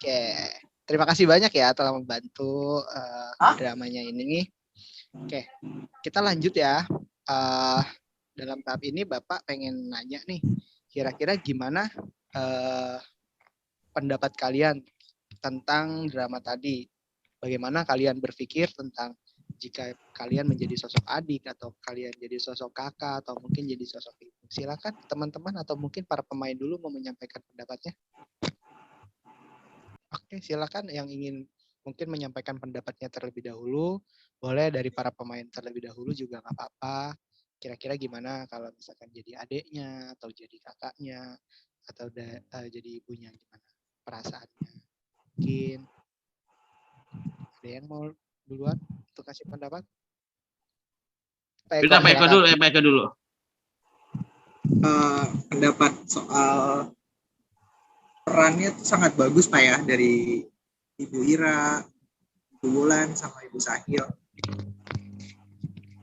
Oke. Terima kasih banyak ya telah membantu dramanya ini. Oke, kita lanjut ya. Dalam tahap ini Bapak pengen nanya nih, kira-kira gimana pendapat kalian tentang drama tadi? Bagaimana kalian berpikir tentang jika kalian menjadi sosok adik atau kalian jadi sosok kakak atau mungkin jadi sosok ibu? Silakan teman-teman atau mungkin para pemain dulu mau menyampaikan pendapatnya. Oke, silakan yang ingin mungkin menyampaikan pendapatnya terlebih dahulu. Boleh dari para pemain terlebih dahulu juga nggak apa-apa. Kira-kira gimana kalau misalkan jadi adiknya atau jadi kakaknya atau jadi ibunya, gimana perasaannya? Mungkin ada yang mau duluan untuk kasih pendapat? Pak Eko dulu. Pendapat soal perannya itu sangat bagus Pak ya, dari Ibu Ira, Ibu Wulan sama Ibu Sahil.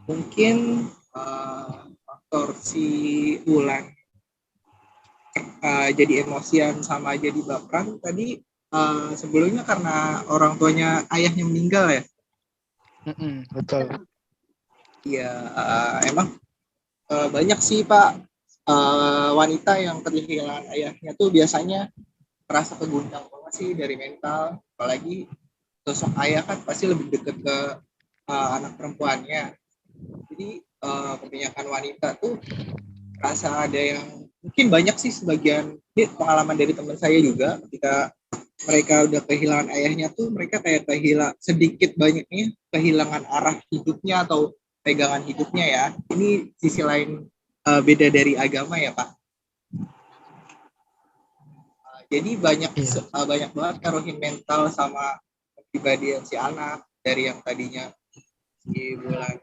Mungkin faktor si Wulan jadi emosian sama jadi baperan tadi sebelumnya karena orang tuanya ayahnya meninggal ya. Betul. Iya, emang banyak sih Pak wanita yang kehilangan ayahnya tuh biasanya merasa kegundang banget sih dari mental, apalagi sosok ayah kan pasti lebih dekat ke anak perempuannya. Jadi kebanyakan wanita tuh rasa ada yang mungkin banyak sih sebagian pengalaman dari teman saya juga ketika mereka udah kehilangan ayahnya tuh mereka kayak sedikit banyaknya kehilangan arah hidupnya atau pegangan hidupnya ya. Ini sisi lain beda dari agama ya Pak. Jadi banyak banget ngaruhin mental sama kepribadian si anak dari yang tadinya si Bulan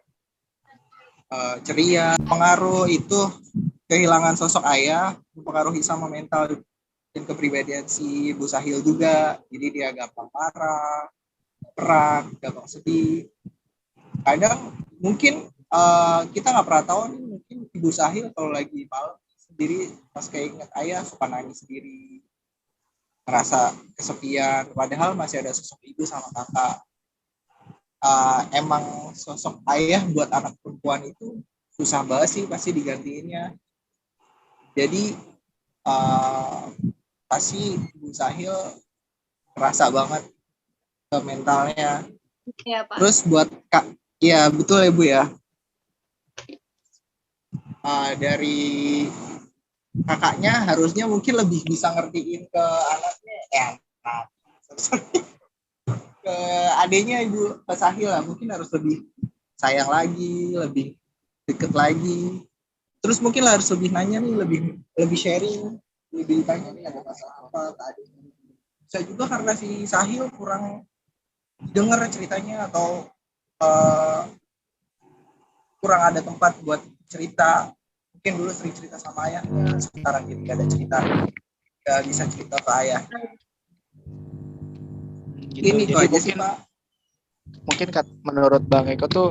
ceria. Pengaruh itu kehilangan sosok ayah mempengaruhi sama mental dan kepribadian si Bu Sahil juga. Jadi dia gampang marah, perang, gampang sedih. Kadang mungkin kita nggak pernah tahu nih, mungkin Ibu Sahil kalau lagi malam sendiri pas keinget ayah suka nangis sendiri, merasa kesepian, padahal masih ada sosok ibu sama kakak. Emang sosok ayah buat anak perempuan itu susah banget sih pasti digantiinnya. Jadi pasti Ibu Sahil kerasa banget ke mentalnya. Iya, Pak. Terus buat kak, ya betul ya Bu ya. Dari kakaknya harusnya mungkin lebih bisa ngertiin ke anaknya, ke adiknya Ibu Sahil lah, mungkin harus lebih sayang lagi, lebih deket lagi. Terus mungkin harus lebih nanya nih, lebih sharing, lebih tanya nih ada masalah apa tadi. Bisa juga karena si Sahil kurang dengar ceritanya atau kurang ada tempat buat cerita. Mungkin dulu sering cerita sama ayahnya, sekarang jadi gak ada cerita, gak bisa cerita ke ayah. Gitu. Ini Jadi aja mungkin sih Pak. Mungkin menurut Bang Eko tuh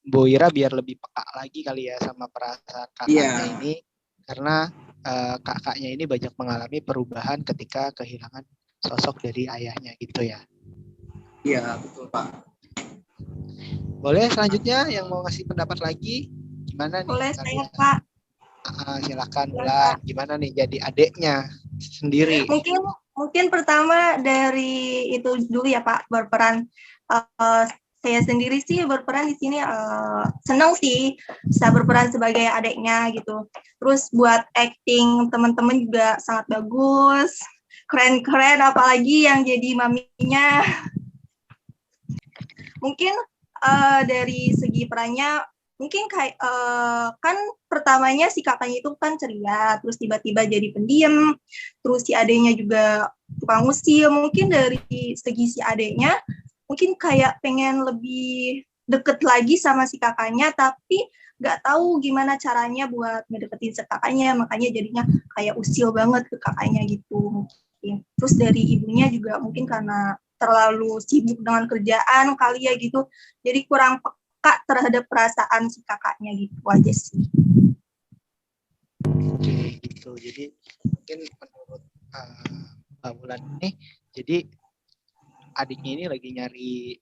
Bu Ira biar lebih peka lagi kali ya sama perasaan kakaknya ini, karena kakaknya ini banyak mengalami perubahan ketika kehilangan sosok dari ayahnya gitu ya. Iya betul Pak. Boleh selanjutnya yang mau ngasih pendapat lagi gimana nih? Boleh saya Pak. Silakan Bulan. Gimana nih jadi adeknya sendiri? Mungkin pertama dari itu dulu ya Pak, berperan. Saya sendiri sih berperan di sini senang sih bisa berperan sebagai adiknya gitu. Terus buat acting teman-teman juga sangat bagus, keren-keren, apalagi yang jadi maminya. Mungkin dari segi perannya mungkin kayak kan pertamanya si kakaknya itu kan ceria, terus tiba-tiba jadi pendiam, terus si adeknya juga tukang usil. Mungkin dari segi si adeknya mungkin kayak pengen lebih deket lagi sama si kakaknya, tapi nggak tahu gimana caranya buat ngedeketin si kakaknya, makanya jadinya kayak usil banget ke kakaknya gitu mungkin. Terus dari ibunya juga mungkin karena terlalu sibuk dengan kerjaan kali ya gitu, jadi kurang peka terhadap perasaan si kakaknya gitu aja sih. Oke gitu, jadi mungkin menurut Mbak Bulan ini, jadi adiknya ini lagi nyari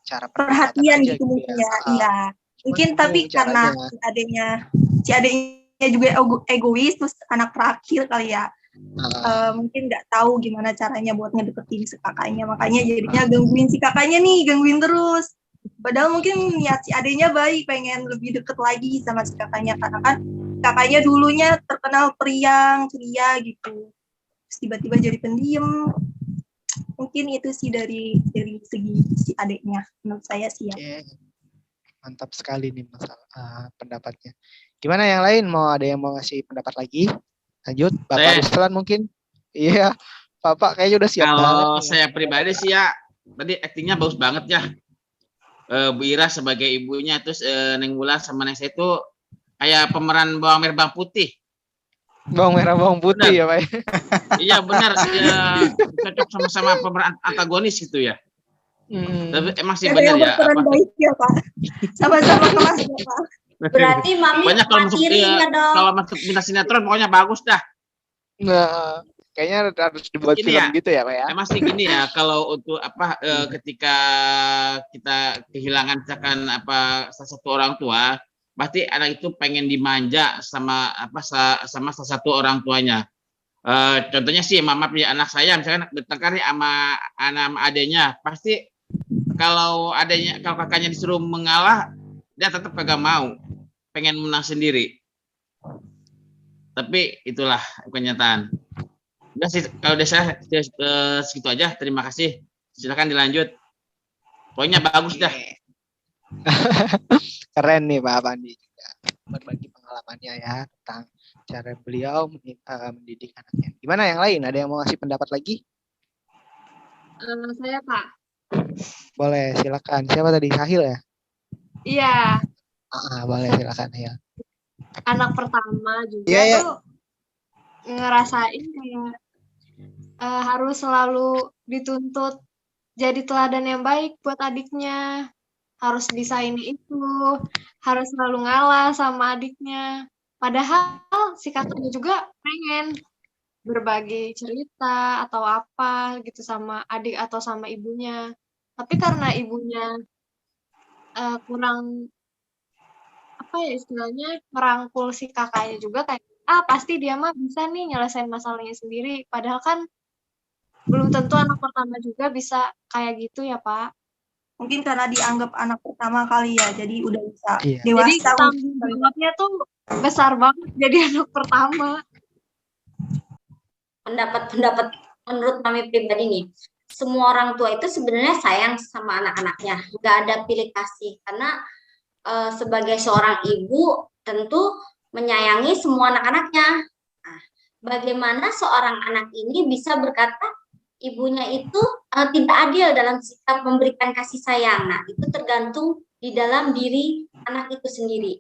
cara perhatian aja gitu mungkin ya, iya. Mungkin bingung tapi karena caranya. si adiknya juga egois, terus anak terakhir kali ya. Mungkin nggak tahu gimana caranya buat ngedeketin si kakaknya, makanya jadinya gangguin si kakaknya nih, gangguin terus. Padahal mungkin niat si adiknya baik, pengen lebih deket lagi sama si kakaknya, karena kan kakaknya dulunya terkenal periang, ceria gitu. Terus tiba-tiba jadi pendiam. Mungkin itu sih dari segi si adiknya, menurut saya sih ya. Oke. Mantap sekali nih masalah pendapatnya. Gimana yang lain? Ada yang mau ngasih pendapat lagi? Lanjut, Bapak Ruslan mungkin. Iya, Bapak kayaknya udah siap banget. Kalau saya pribadi sih ya, tadi aktingnya bagus banget ya. Bu Ira sebagai ibunya, terus Neng Bulan sama Neng saya itu kayak pemeran bawang merah bawang putih. Bawang merah bawang putih benar. Ya Pak. Iya benar, ya, cocok sama-sama pemeran antagonis gitu ya. Tapi emang sih benar ya. Pemeran baik ya Pak. Sama-sama kelas ya Pak. Berarti mami banyak kalau masuk dong. kalau masuk minta sinetron pokoknya bagus dah. Nah, kayaknya harus dibuat Gini film ya, gitu ya, Pak ya. emang sih gini ya, kalau untuk ketika kita kehilangan misalkan salah satu orang tua, pasti anak itu pengen dimanja sama sama salah satu orang tuanya. Contohnya sih mama punya anak saya misalkan bertengkar nih sama adanya, pasti kalau kakaknya disuruh mengalah, dia tetap kagak mau, pengen menang sendiri. Tapi itulah kenyataan. Udah sih, kalau udah saya segitu aja. Terima kasih. Silakan dilanjut. Pokoknya bagus dah. Keren nih Pak Pandi juga berbagi pengalamannya ya tentang cara beliau mendidik anaknya. Gimana yang lain? Ada yang mau ngasih pendapat lagi? Saya Pak. Boleh, silakan. Siapa tadi? Sahil ya? Iya. Boleh, silakan ya. Anak pertama juga tuh ngerasain kayak harus selalu dituntut jadi teladan yang baik buat adiknya. Harus bisa ini itu, harus selalu ngalah sama adiknya. Padahal si kakaknya juga pengen berbagi cerita atau apa gitu sama adik atau sama ibunya. Tapi karena ibunya kurang apa ya istilahnya merangkul si kakaknya juga kayak pasti dia mah bisa nih nyelesain masalahnya sendiri. Padahal kan belum tentu anak pertama juga bisa kayak gitu ya Pak. Mungkin karena dianggap anak pertama kali ya, jadi udah bisa dewasa. Jadi tanggung jawabnya tuh besar banget jadi anak pertama. Pendapat menurut kami pribadi nih, semua orang tua itu sebenarnya sayang sama anak-anaknya, nggak ada pilih kasih. Karena sebagai seorang ibu tentu menyayangi semua anak-anaknya. Nah, bagaimana seorang anak ini bisa berkata ibunya itu tidak adil dalam sikap memberikan kasih sayang. Nah, itu tergantung di dalam diri anak itu sendiri.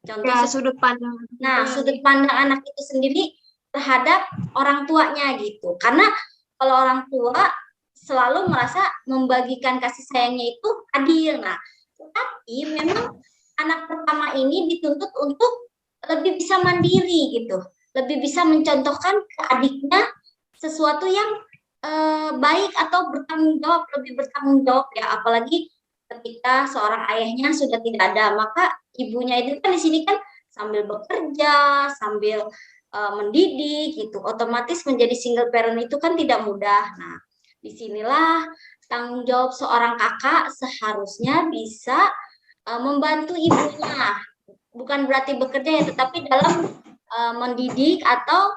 Contoh sudut pandang. Nah, sudut pandang anak itu sendiri terhadap orang tuanya gitu. Karena kalau orang tua selalu merasa membagikan kasih sayangnya itu adil. Nah, tetapi memang anak pertama ini dituntut untuk lebih bisa mandiri gitu. Lebih bisa mencontohkan ke adiknya sesuatu yang baik atau lebih bertanggung jawab ya, apalagi ketika seorang ayahnya sudah tidak ada, maka ibunya itu kan di sini kan sambil bekerja, sambil mendidik gitu, otomatis menjadi single parent itu kan tidak mudah. Nah, disinilah tanggung jawab seorang kakak seharusnya bisa membantu ibunya, bukan berarti bekerja ya, tetapi dalam mendidik atau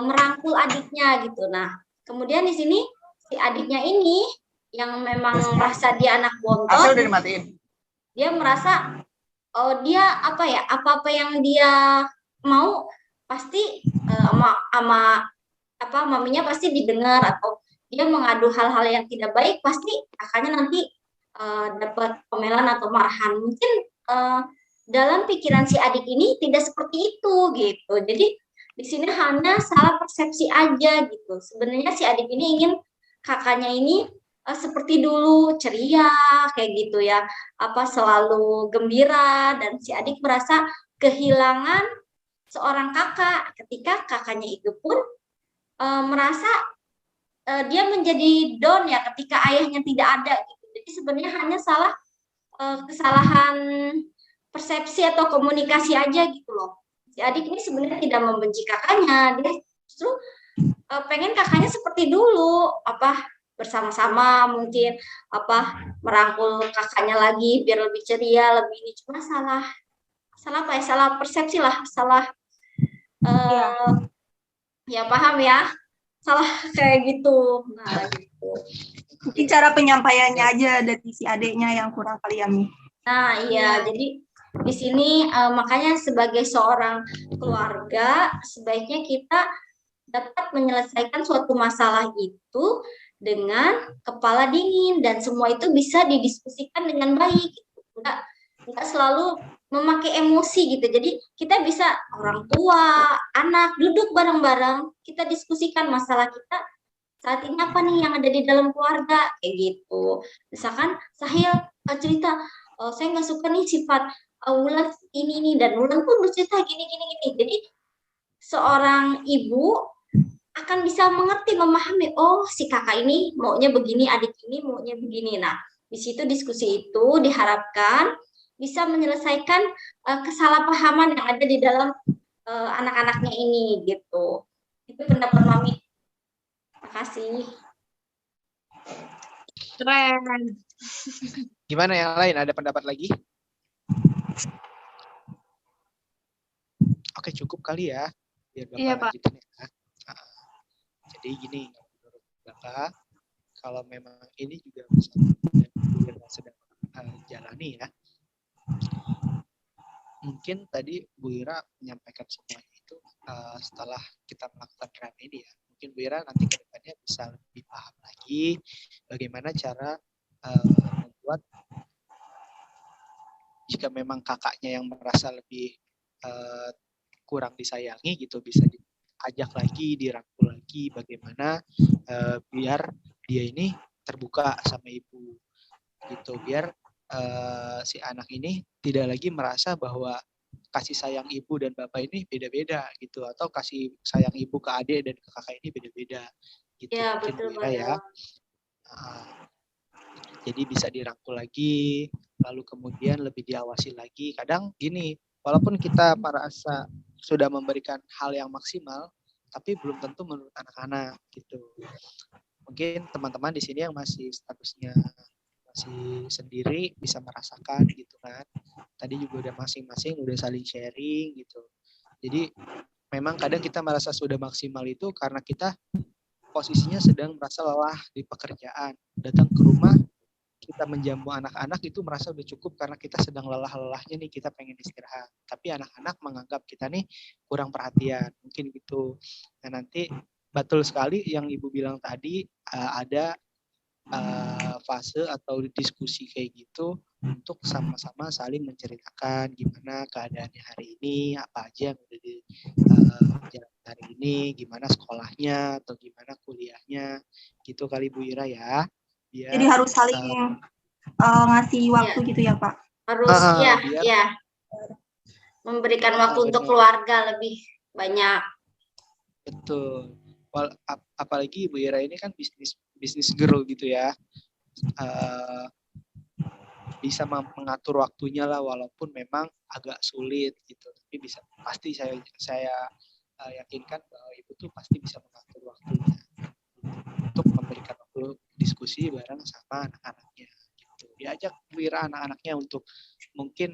merangkul adiknya gitu. Nah, kemudian di sini si adiknya ini yang memang merasa dia anak bontot, udah dimatiin. Dia merasa dia apa-apa yang dia mau pasti maminya pasti didengar, atau dia mengadu hal-hal yang tidak baik pasti kakaknya nanti dapat komelan atau marahan. Mungkin dalam pikiran si adik ini tidak seperti itu gitu. Jadi di sini hanya salah persepsi aja gitu. Sebenarnya si adik ini ingin kakaknya ini seperti dulu ceria kayak gitu ya, selalu gembira, dan si adik merasa kehilangan seorang kakak ketika kakaknya itu pun merasa dia menjadi down ya ketika ayahnya tidak ada gitu. Jadi sebenarnya hanya kesalahan persepsi atau komunikasi aja gitu loh. Si adik ini sebenarnya tidak membenci kakaknya, dia justru pengen kakaknya seperti dulu, bersama-sama mungkin merangkul kakaknya lagi biar lebih ceria, lebih ini. Cuma salah persepsi lah, ya paham ya, salah kayak gitu. Nah, gitu. Mungkin cara penyampaiannya aja dari si adiknya yang kurang kali ya, Mi. Nah, iya, jadi di sini makanya sebagai seorang keluarga sebaiknya kita dapat menyelesaikan suatu masalah itu dengan kepala dingin, dan semua itu bisa didiskusikan dengan baik. Enggak selalu memakai emosi gitu. Jadi kita bisa orang tua, anak duduk bareng-bareng, kita diskusikan masalah kita saat ini apa nih yang ada di dalam keluarga kayak gitu. Misalkan Sahil cerita, saya nggak suka nih sifat Wulan ini dan Wulan pun bercerita gini. Jadi seorang ibu akan bisa mengerti, memahami, oh si kakak ini maunya begini, adik ini maunya begini. Nah, di situ diskusi itu diharapkan bisa menyelesaikan kesalahpahaman yang ada di dalam anak-anaknya ini gitu. Itu pendapat Mami. Terima kasih. Keren. Gimana yang lain? Ada pendapat lagi? Oke, cukup kali ya. Biar Bapak Iya, Pak. lanjutin ya. Nah, jadi gini, menurut Bapak, kalau memang ini juga yang sedang jalani ya, mungkin tadi Bu Ira menyampaikan semuanya itu setelah kita melakukan rem ini ya. Mungkin Bu Ira nanti ke depannya bisa lebih paham lagi bagaimana cara membuat jika memang kakaknya yang merasa lebih kurang disayangi gitu, bisa diajak lagi, dirangkul lagi bagaimana biar dia ini terbuka sama ibu gitu, biar si anak ini tidak lagi merasa bahwa kasih sayang ibu dan bapak ini beda-beda gitu, atau kasih sayang ibu ke adik dan ke kakak ini beda-beda gitu. Ya, mungkin betul Bu Ira ya. Jadi bisa dirangkul lagi, lalu kemudian lebih diawasi lagi. Kadang gini, walaupun kita merasa sudah memberikan hal yang maksimal, tapi belum tentu menurut anak-anak gitu. Mungkin teman-teman di sini yang masih statusnya masih sendiri bisa merasakan gitu kan. Tadi juga udah masing-masing udah saling sharing gitu. Jadi memang kadang kita merasa sudah maksimal itu karena kita posisinya sedang merasa lelah di pekerjaan. Datang ke rumah, kita menjamu anak-anak itu merasa udah cukup karena kita sedang lelah-lelahnya nih, kita pengen istirahat. Tapi anak-anak menganggap kita nih kurang perhatian, mungkin gitu. Nah nanti betul sekali yang Ibu bilang tadi, ada fase atau diskusi kayak gitu untuk sama-sama saling menceritakan gimana keadaannya hari ini, apa aja yang udah di jalan hari ini, gimana sekolahnya atau gimana kuliahnya, gitu kali Bu Ira ya. Biar, Jadi harus saling ngasih waktu gitu ya Pak? Harus biar, ya memberikan waktu untuk keluarga lebih banyak. Betul. Apalagi Bu Ira ini kan bisnis girl gitu ya. Bisa mengatur waktunya lah, walaupun memang agak sulit gitu, tapi bisa, pasti saya yakinkan bahwa ibu tuh pasti bisa mengatur waktunya untuk memberikan waktu diskusi bareng sama anak-anaknya gitu. Diajak Bu Ira anak-anaknya untuk mungkin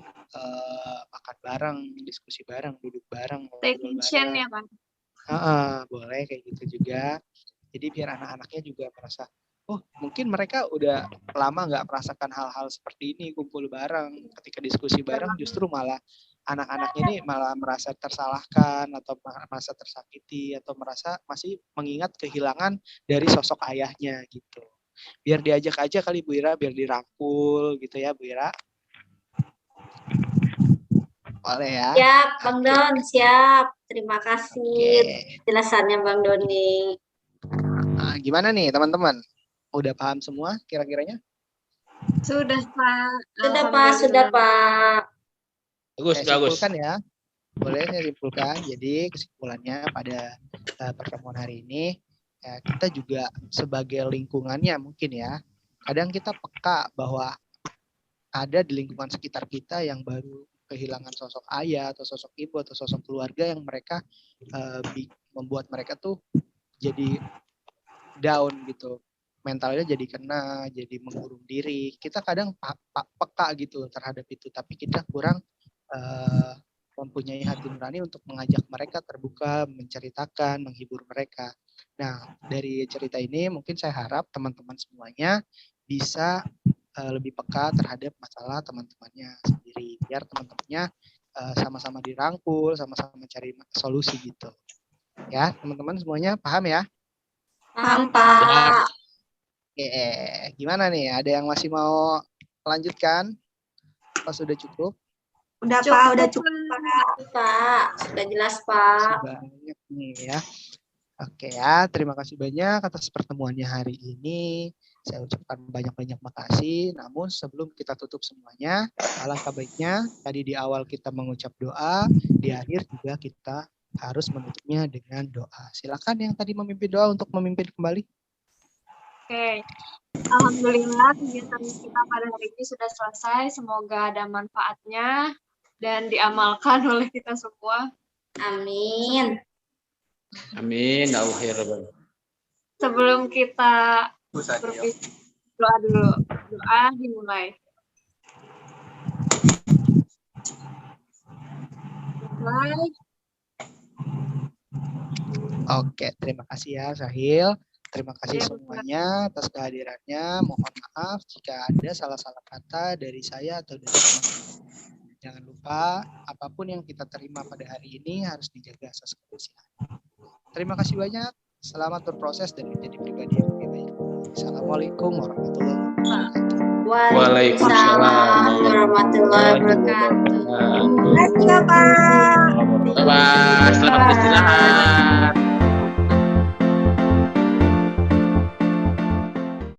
makan bareng, diskusi bareng, duduk bareng, ngobrol bareng. Ya, Pak. Boleh kayak gitu juga. Jadi biar anak-anaknya juga merasa, oh mungkin mereka udah lama nggak merasakan hal-hal seperti ini, kumpul bareng, ketika diskusi bareng justru malah anak-anaknya ini malah merasa tersalahkan atau merasa tersakiti atau merasa masih mengingat kehilangan dari sosok ayahnya gitu. Biar diajak aja kali Bu Ira, biar dirangkul gitu ya Bu Ira. Boleh ya? Siap, Bang Don, siap. Terima kasih penjelasannya Bang Doni. Nah, gimana nih teman-teman? Udah paham semua kira-kiranya? Sudah, Pak. Sudah, Pak. Bagus. Simpulkan ya. Boleh saya simpulkan. Jadi kesimpulannya pada pertemuan hari ini, ya, kita juga sebagai lingkungannya mungkin ya, kadang kita peka bahwa ada di lingkungan sekitar kita yang baru kehilangan sosok ayah atau sosok ibu atau sosok keluarga yang mereka membuat mereka tuh jadi down gitu, mentalnya jadi kena, jadi mengurung diri. Kita kadang peka gitu terhadap itu, tapi kita kurang mempunyai hati nurani untuk mengajak mereka terbuka, menceritakan, menghibur mereka. Nah, dari cerita ini mungkin saya harap teman-teman semuanya bisa lebih peka terhadap masalah teman-temannya sendiri, biar teman-temannya sama-sama dirangkul, sama-sama mencari solusi gitu. Ya, teman-teman semuanya paham ya? Paham, Pak. Oke, gimana nih? Ada yang masih mau melanjutkan? Apa sudah cukup? Udah Pak, udah cukup Pak. Sudah jelas Pak. Banyak nih ya. Oke ya, terima kasih banyak atas pertemuannya hari ini. Saya ucapkan banyak-banyak makasih. Namun sebelum kita tutup semuanya, alangkah baiknya tadi di awal kita mengucap doa, di akhir juga kita harus menutupnya dengan doa. Silakan yang tadi memimpin doa untuk memimpin kembali. Oke. Alhamdulillah kegiatan kita pada hari ini sudah selesai. Semoga ada manfaatnya dan diamalkan oleh kita semua. Amin. Amin. Ya Allah ya Rabbal. Sebelum kita Bisa berpisah, doa dulu. Doa dimulai. Mulai. Oke, terima kasih ya Sahil. Terima kasih Iya, semuanya atas kehadirannya. Mohon maaf jika ada salah-salah kata dari saya atau dari teman-teman. Jangan lupa, apapun yang kita terima pada hari ini harus dijaga asas kebersihan. Terima kasih banyak. Selamat berproses dan menjadi pribadi yang lebih baik. Assalamualaikum warahmatullahi wabarakatuh. Waalaikumsalam warahmatullahi wabarakatuh. Terima kasih, Kakak.